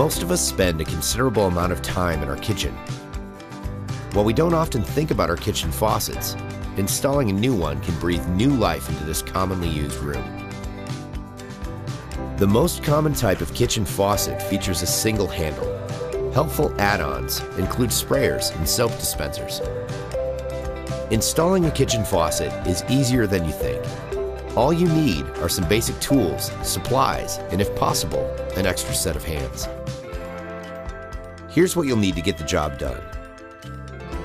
Most of us spend a considerable amount of time in our kitchen. While we don't often think about our kitchen faucets, installing a new one can breathe new life into this commonly used room. The most common type of kitchen faucet features a single handle. Helpful add-ons include sprayers and soap dispensers. Installing a kitchen faucet is easier than you think. All you need are some basic tools, supplies, and if possible, an extra set of hands. Here's what you'll need to get the job done: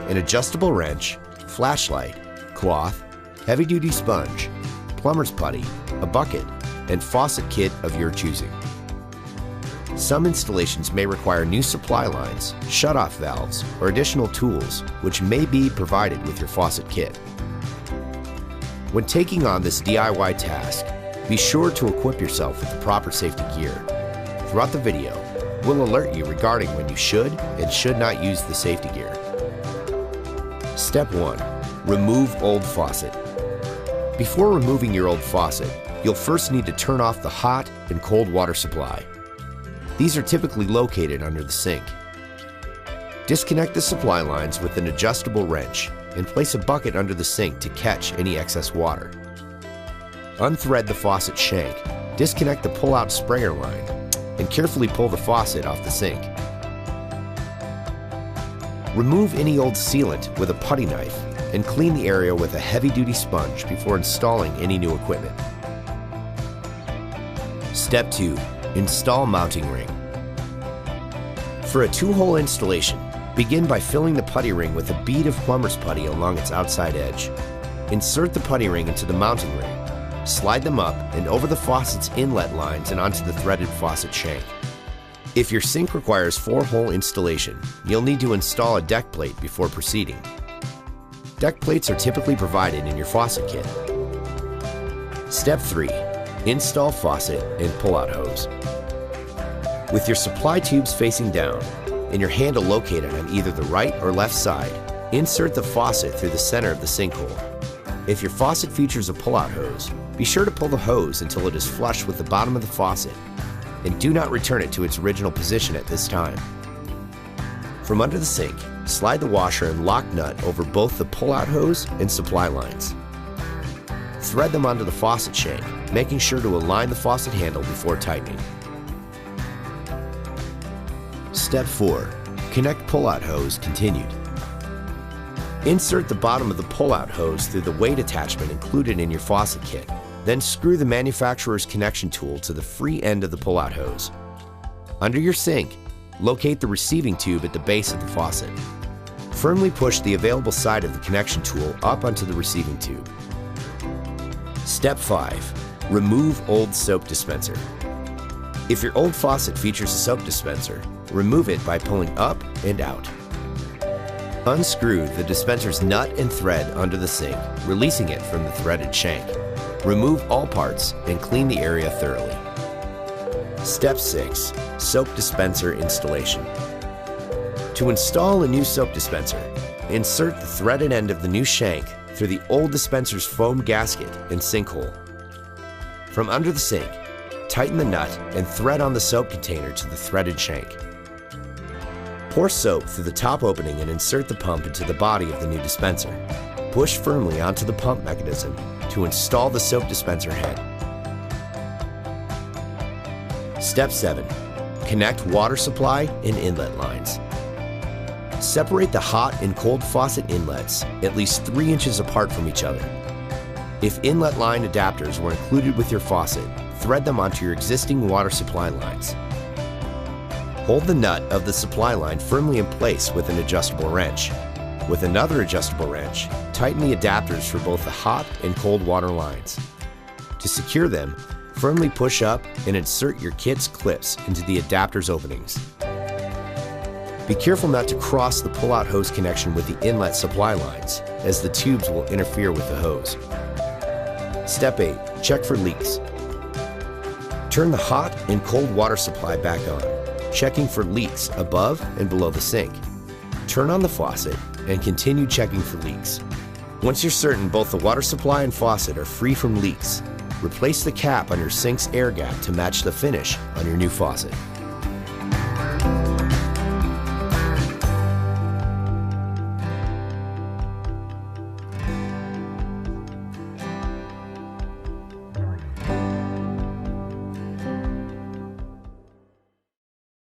an adjustable wrench, flashlight, cloth, heavy-duty sponge, plumber's putty, a bucket, and faucet kit of your choosing. Some installations may require new supply lines, shut-off valves, or additional tools, which may be provided with your faucet kit. When taking on this DIY task, be sure to equip yourself with the proper safety gear. Throughout the video, we'll alert you regarding when you should and should not use the safety gear. Step 1. Remove old faucet. Before removing your old faucet, you'll first need to turn off the hot and cold water supply. These are typically located under the sink. Disconnect the supply lines with an adjustable wrench and place a bucket under the sink to catch any excess water. Unthread the faucet shank, disconnect the pull-out sprayer line, and carefully pull the faucet off the sink. Remove any old sealant with a putty knife and clean the area with a heavy-duty sponge before installing any new equipment. Step 2. Install mounting ring. For a 2-hole installation, begin by filling the putty ring with a bead of plumber's putty along its outside edge. Insert the putty ring into the mounting ring. Slide them up and over the faucet's inlet lines and onto the threaded faucet shank. If your sink requires 4-hole installation, you'll need to install a deck plate before proceeding. Deck plates are typically provided in your faucet kit. Step 3. Install faucet and pull-out hose. With your supply tubes facing down and your handle located on either the right or left side, insert the faucet through the center of the sinkhole. If your faucet features a pull-out hose, be sure to pull the hose until it is flush with the bottom of the faucet, and do not return it to its original position at this time. From under the sink, slide the washer and lock nut over both the pull-out hose and supply lines. Thread them onto the faucet shank, making sure to align the faucet handle before tightening. Step 4. Connect pull-out hose continued. Insert the bottom of the pull-out hose through the weight attachment included in your faucet kit. Then screw the manufacturer's connection tool to the free end of the pull-out hose. Under your sink, locate the receiving tube at the base of the faucet. Firmly push the available side of the connection tool up onto the receiving tube. Step 5. Remove old soap dispenser. If your old faucet features a soap dispenser, remove it by pulling up and out. Unscrew the dispenser's nut and thread under the sink, releasing it from the threaded shank. Remove all parts and clean the area thoroughly. Step 6. Soap dispenser installation. To install a new soap dispenser, insert the threaded end of the new shank through the old dispenser's foam gasket and sinkhole. From under the sink, tighten the nut and thread on the soap container to the threaded shank. Pour soap through the top opening and insert the pump into the body of the new dispenser. Push firmly onto the pump mechanism to install the soap dispenser head. Step 7. Connect water supply and inlet lines. Separate the hot and cold faucet inlets at least 3 inches apart from each other. If inlet line adapters were included with your faucet, thread them onto your existing water supply lines. Hold the nut of the supply line firmly in place with an adjustable wrench. With another adjustable wrench, tighten the adapters for both the hot and cold water lines. To secure them, firmly push up and insert your kit's clips into the adapter's openings. Be careful not to cross the pull-out hose connection with the inlet supply lines, as the tubes will interfere with the hose. Step 8. Check for leaks. Turn the hot and cold water supply back on, checking for leaks above and below the sink. Turn on the faucet and continue checking for leaks. Once you're certain both the water supply and faucet are free from leaks, replace the cap on your sink's air gap to match the finish on your new faucet.